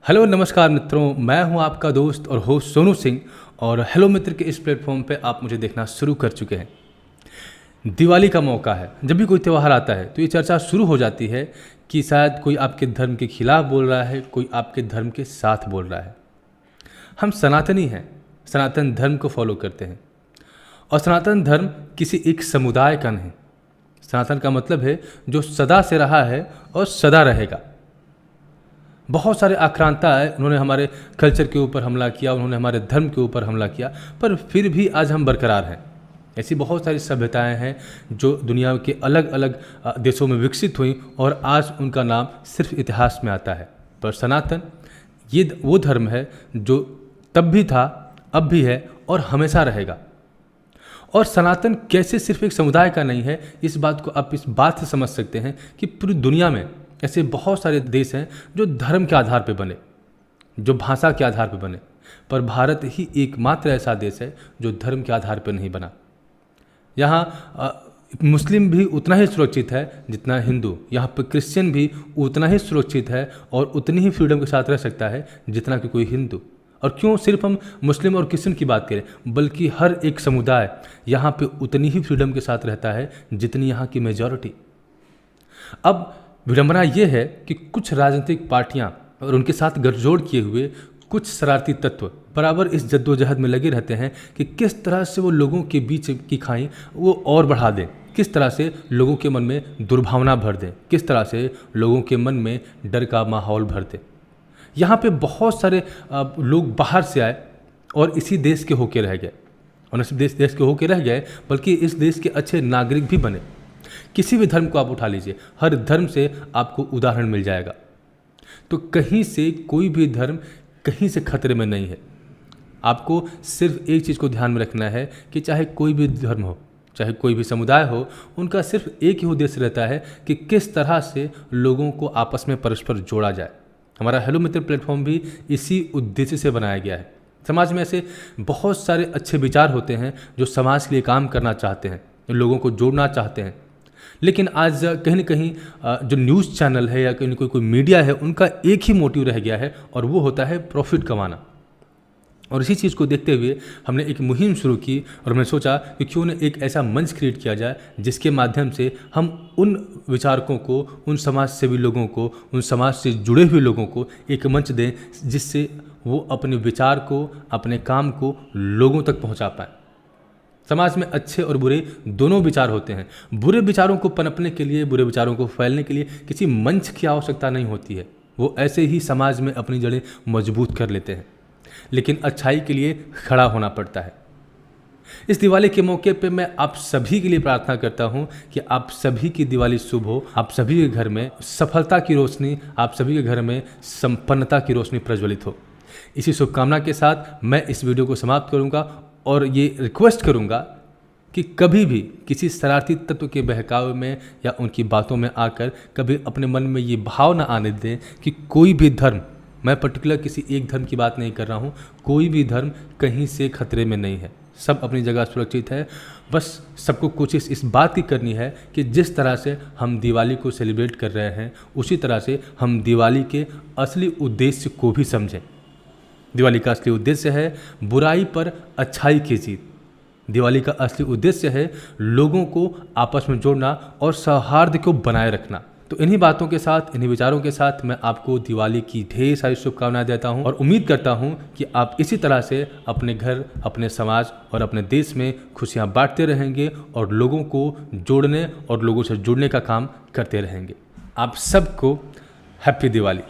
Hello नमस्कार मित्रों, मैं हूं आपका दोस्त और होस्ट सोनू सिंह। और हेलो मित्र के इस प्लेटफॉर्म पे आप मुझे देखना शुरू कर चुके हैं। दिवाली का मौका है, जब भी कोई त्यौहार आता है तो ये चर्चा शुरू हो जाती है कि शायद कोई आपके धर्म के खिलाफ बोल रहा है, कोई आपके धर्म के साथ बोल रहा है। हम सनातनी हैं, सनातन धर्म को फॉलो करते हैं और सनातन धर्म किसी एक समुदाय का नहीं। सनातन का मतलब है जो सदा से रहा है और सदा रहेगा। बहुत सारे आक्रांता है, उन्होंने हमारे कल्चर के ऊपर हमला किया, उन्होंने हमारे धर्म के ऊपर हमला किया, पर फिर भी आज हम बरकरार हैं। ऐसी बहुत सारी सभ्यताएं हैं जो दुनिया के अलग अलग देशों में विकसित हुई और आज उनका नाम सिर्फ इतिहास में आता है। पर सनातन ये वो धर्म है जो तब भी था, अब भी है और हमेशा रहेगा। और सनातन कैसे सिर्फ एक समुदाय का नहीं है, इस बात को आप इस बात से समझ सकते हैं कि पूरी दुनिया में ऐसे बहुत सारे देश हैं जो धर्म के आधार पर बने, जो भाषा के आधार पर बने, पर भारत ही एकमात्र ऐसा देश है जो धर्म के आधार पर नहीं बना। यहाँ मुस्लिम भी उतना ही सुरक्षित है जितना हिंदू, यहाँ पर क्रिश्चियन भी उतना ही सुरक्षित है और उतनी ही फ्रीडम के साथ रह सकता है जितना कि कोई हिंदू। और क्यों सिर्फ हम मुस्लिम और क्रिश्चियन की बात करें, बल्कि हर एक समुदाय यहाँ पे उतनी ही फ्रीडम के साथ रहता है जितनी यहाँ की मेजॉरिटी। अब विडंबना ये है कि कुछ राजनीतिक पार्टियां और उनके साथ गठजोड़ किए हुए कुछ शरारती तत्व बराबर इस जद्दोजहद में लगे रहते हैं कि किस तरह से वो लोगों के बीच की खाई वो और बढ़ा दें, किस तरह से लोगों के मन में दुर्भावना भर दें, किस तरह से लोगों के मन में डर का माहौल भर दें। यहाँ पे बहुत सारे लोग बाहर से आए और इसी देश के होके रह गए, और न सिर्फ देश के होके रह गए बल्कि इस देश के अच्छे नागरिक भी बने। किसी भी धर्म को आप उठा लीजिए, हर धर्म से आपको उदाहरण मिल जाएगा। तो कहीं से कोई भी धर्म कहीं से खतरे में नहीं है। आपको सिर्फ एक चीज़ को ध्यान में रखना है कि चाहे कोई भी धर्म हो, चाहे कोई भी समुदाय हो, उनका सिर्फ एक ही उद्देश्य रहता है कि किस तरह से लोगों को आपस में परस्पर जोड़ा जाए। हमारा हेलो मित्र प्लेटफॉर्म भी इसी उद्देश्य से बनाया गया है। समाज में ऐसे बहुत सारे अच्छे विचार होते हैं जो समाज के लिए काम करना चाहते हैं, लोगों को जोड़ना चाहते हैं, लेकिन आज कहीं ना कहीं जो न्यूज़ चैनल है या कहीं कोई मीडिया है, उनका एक ही मोटिव रह गया है और वो होता है प्रॉफिट कमाना। और इसी चीज़ को देखते हुए हमने एक मुहिम शुरू की और हमने सोचा कि क्यों न एक ऐसा मंच क्रिएट किया जाए जिसके माध्यम से हम उन विचारकों को, उन समाज सेवी लोगों को, उन समाज से जुड़े हुए लोगों को एक मंच दें जिससे वो अपने विचार को, अपने काम को लोगों तक पहुँचा पाएँ। समाज में अच्छे और बुरे दोनों विचार होते हैं। बुरे विचारों को पनपने के लिए, बुरे विचारों को फैलने के लिए किसी मंच की आवश्यकता नहीं होती है, वो ऐसे ही समाज में अपनी जड़ें मजबूत कर लेते हैं। लेकिन अच्छाई के लिए खड़ा होना पड़ता है। इस दिवाली के मौके पे मैं आप सभी के लिए प्रार्थना करता हूं कि आप सभी की दिवाली शुभ हो, आप सभी के घर में सफलता की रोशनी, आप सभी के घर में संपन्नता की रोशनी प्रज्वलित हो। इसी शुभकामना के साथ मैं इस वीडियो को समाप्त करूंगा और ये रिक्वेस्ट करूंगा कि कभी भी किसी शरारती तत्व के बहकावे में या उनकी बातों में आकर कभी अपने मन में ये भाव ना आने दें कि कोई भी धर्म, मैं पर्टिकुलर किसी एक धर्म की बात नहीं कर रहा हूँ, कोई भी धर्म कहीं से खतरे में नहीं है। सब अपनी जगह सुरक्षित है। बस सबको कोशिश इस बात की करनी है कि जिस तरह से हम दिवाली को सेलिब्रेट कर रहे हैं, उसी तरह से हम दिवाली के असली उद्देश्य को भी समझें। दिवाली का असली उद्देश्य है बुराई पर अच्छाई की जीत। दिवाली का असली उद्देश्य है लोगों को आपस में जोड़ना और सौहार्द को बनाए रखना। तो इन्हीं बातों के साथ, इन्हीं विचारों के साथ मैं आपको दिवाली की ढेर सारी शुभकामनाएं देता हूं और उम्मीद करता हूं कि आप इसी तरह से अपने घर, अपने समाज और अपने देश में खुशियां बांटते रहेंगे और लोगों को जोड़ने और लोगों से जुड़ने का काम करते रहेंगे। आप सबको हैप्पी दिवाली।